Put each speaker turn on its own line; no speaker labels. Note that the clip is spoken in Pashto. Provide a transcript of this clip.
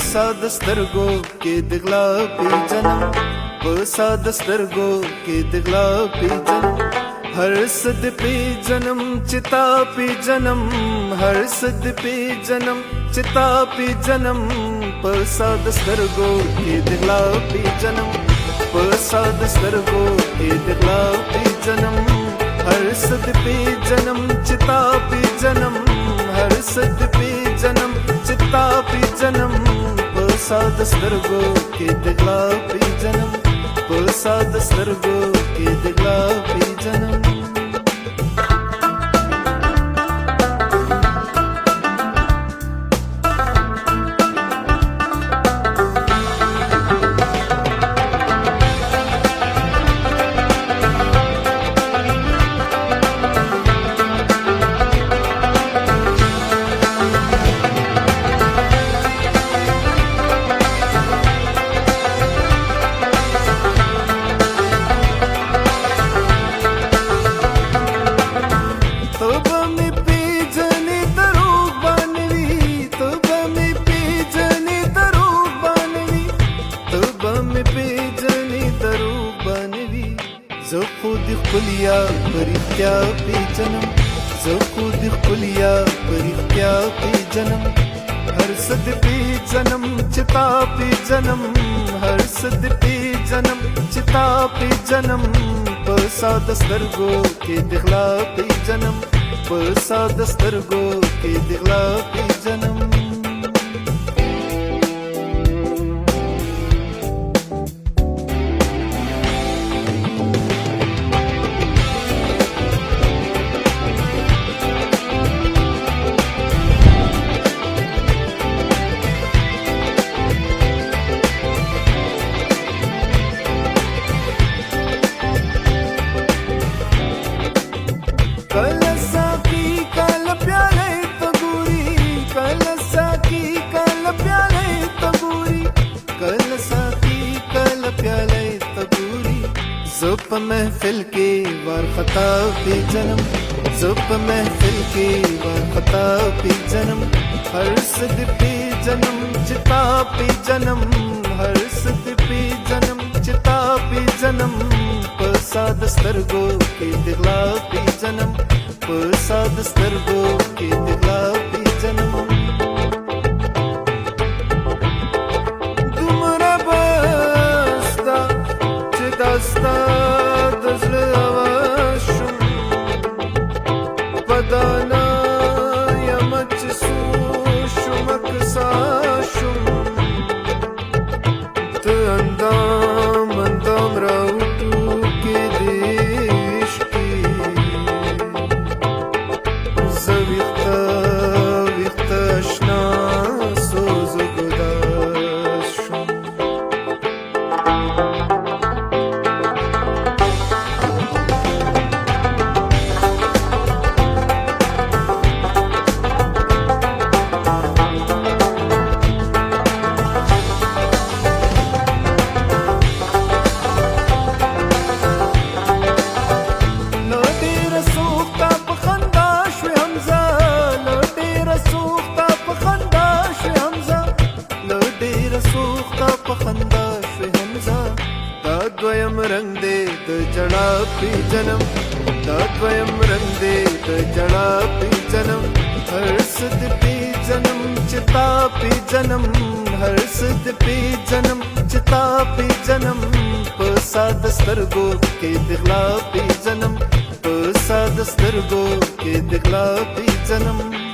साद स्तरगो के दिगला पी जन्म, साद स्तरगो के दिगला पी जन्म, हर सद पे जन्म चिता पे जन्म, हर सद पे जन्म चिता पे जन्म, साद स्तरगो के दिगला पी जन्म, साद स्तरगो के दिगला पी जन्म, हर सद पे जन्म चिता पे जन्म, हर सद पे जन्म चिता पे जन्म, साद स्तरगो के दिगला पी जन्म, साद स्तरगो के दिगला पी जन्म। زه خو د خپلیا پرختیا پیژنم، زه خو د خپلیا پرختیا پیژنم، هر څه د پیژنم چې تا پیژنم، هر څه د پیژنم چې تا پیژنم، په ساده سترګو کې د غلا پیژنم، په ساده سترګو کې د غلا پیژنم. زه په محفل کې وارخطا پیژنم، زه په محفل کې وارخطا پیژنم، هر څه دې پیژنم چې تا پیژنم، هر څه دې پیژنم چې تا پیژنم، په ساده سترګو کې د غلا پیژنم، په ساده سترګو کې د غلا پیژنم. ستا د زړه اواز شم، بدانا یم چې سو شم کسا شم، ته اندام اندام راوټو کې دې عشقي، زه ویښته ویښته اشنا سوز ګداز شم. دویم رنگ دې د جړا پیژنم، دا دویم رنگ دې د جړا پیژنم، هر څه دې پیژنم چې تا پیژنم، هر څه دې پیژنم چې تا پیژنم، په ساده سترګو کې د غلا پیژنم، په ساده سترګو کې د غلا پیژنم.